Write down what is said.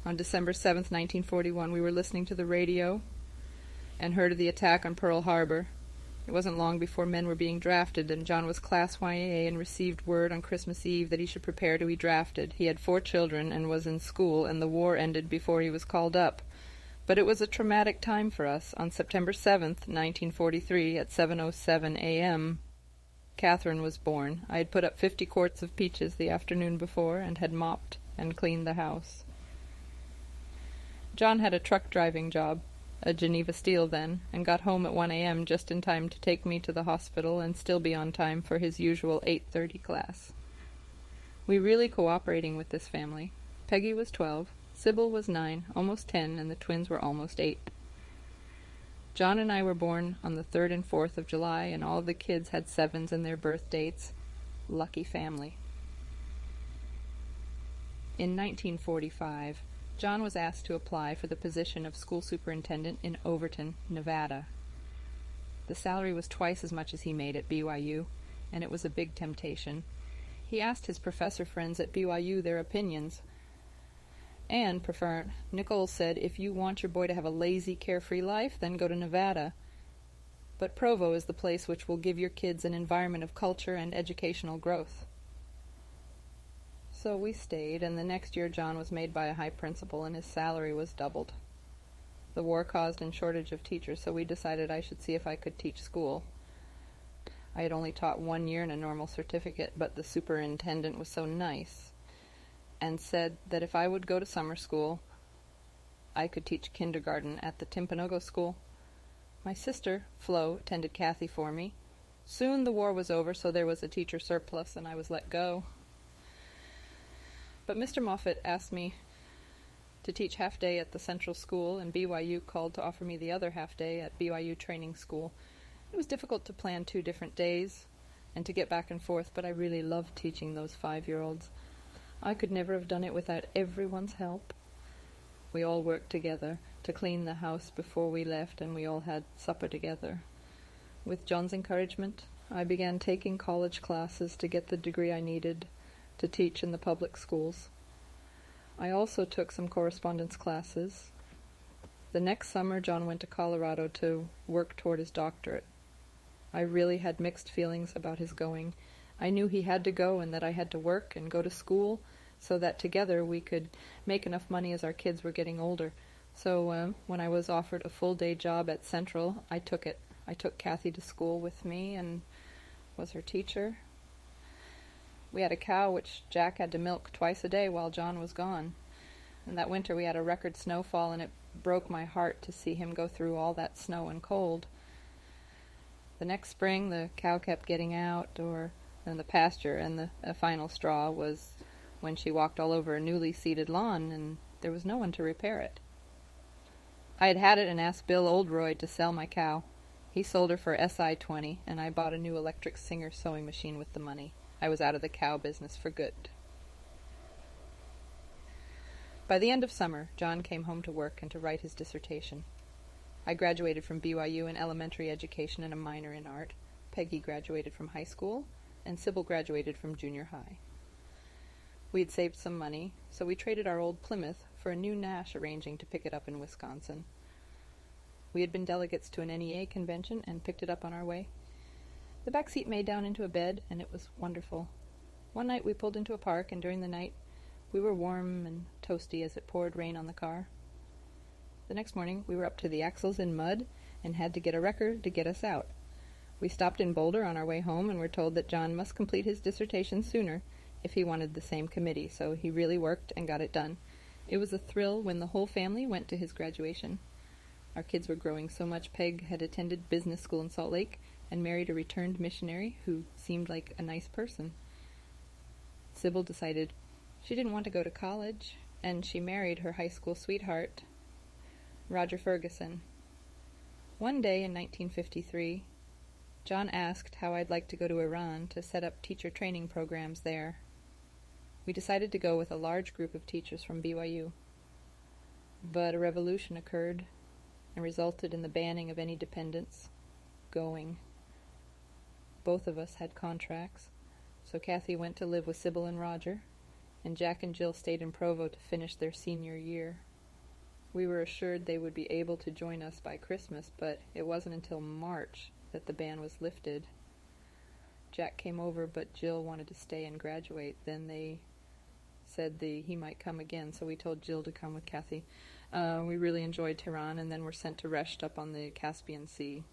On December 7th, 1941, we were listening to the radio and heard of the attack on Pearl Harbor. It wasn't long before men were being drafted, and John was Class YA and received word on Christmas Eve that he should prepare to be drafted. He had 4 children and was in school, and the war ended before he was called up. But it was a traumatic time for us. On September 7th, 1943, at 7:07 a.m., Catherine was born. I had put up 50 quarts of peaches the afternoon before and had mopped and cleaned the house. John had a truck driving job, a Geneva Steel then, and got home at 1 a.m. just in time to take me to the hospital and still be on time for his usual 8:30 class. We really cooperating with this family. Peggy was 12, Sybil was 9, almost 10, and the twins were almost 8. John and I were born on the 3rd and 4th of July, and all of the kids had 7s in their birth dates. Lucky family. In 1945, John was asked to apply for the position of school superintendent in Overton, Nevada. The salary was twice as much as he made at BYU, and it was a big temptation. He asked his professor friends at BYU their opinions, and Professor Nichols said, "If you want your boy to have a lazy, carefree life, then go to Nevada. But Provo is the place which will give your kids an environment of culture and educational growth." So we stayed, and the next year John was made by a high principal, and his salary was doubled. The war caused a shortage of teachers, so we decided I should see if I could teach school. I had only taught 1 year in a normal certificate, but the superintendent was so nice and said that if I would go to summer school, I could teach kindergarten at the Timpanogos school. My sister, Flo, attended Kathy for me. Soon the war was over, so there was a teacher surplus, and I was let go. But Mr. Moffat asked me to teach half-day at the Central School, and BYU called to offer me the other half-day at BYU Training School. It was difficult to plan 2 different days and to get back and forth, but I really loved teaching those 5-year-olds. I could never have done it without everyone's help. We all worked together to clean the house before we left, and we all had supper together. With John's encouragement, I began taking college classes to get the degree I needed to teach in the public schools. I also took some correspondence classes. The next summer, John went to Colorado to work toward his doctorate. I really had mixed feelings about his going. I knew he had to go and that I had to work and go to school so that together we could make enough money as our kids were getting older. So when I was offered a full-day job at Central, I took it. I took Kathy to school with me and was her teacher. We had a cow which Jack had to milk twice a day while John was gone. And that winter we had a record snowfall, and it broke my heart to see him go through all that snow and cold. The next spring the cow kept getting out in the pasture, and the final straw was when she walked all over a newly seeded lawn, and there was no one to repair it. I had it and asked Bill Oldroyd to sell my cow. He sold her for SI-20, and I bought a new electric Singer sewing machine with the money. I was out of the cow business for good. By the end of summer, John came home to work and to write his dissertation. I graduated from BYU in elementary education and a minor in art. Peggy graduated from high school, and Sybil graduated from junior high. We had saved some money, so we traded our old Plymouth for a new Nash, arranging to pick it up in Wisconsin. We had been delegates to an NEA convention and picked it up on our way. The back seat made down into a bed, and it was wonderful. One night we pulled into a park, and during the night we were warm and toasty as it poured rain on the car. The next morning we were up to the axles in mud and had to get a wrecker to get us out. We stopped in Boulder on our way home and were told that John must complete his dissertation sooner if he wanted the same committee, so he really worked and got it done. It was a thrill when the whole family went to his graduation. Our kids were growing so much. Peg had attended business school in Salt Lake and married a returned missionary who seemed like a nice person. Sybil decided she didn't want to go to college, and she married her high school sweetheart, Roger Ferguson. One day in 1953, John asked how I'd like to go to Iran to set up teacher training programs there. We decided to go with a large group of teachers from BYU. But a revolution occurred and resulted in the banning of any dependents going. Both of us had contracts, so Kathy went to live with Sybil and Roger, and Jack and Jill stayed in Provo to finish their senior year. We were assured they would be able to join us by Christmas, but it wasn't until March that the ban was lifted. Jack came over, but Jill wanted to stay and graduate. Then they said he might come again, so we told Jill to come with Kathy. We really enjoyed Tehran, and then were sent to Resht up on the Caspian Sea.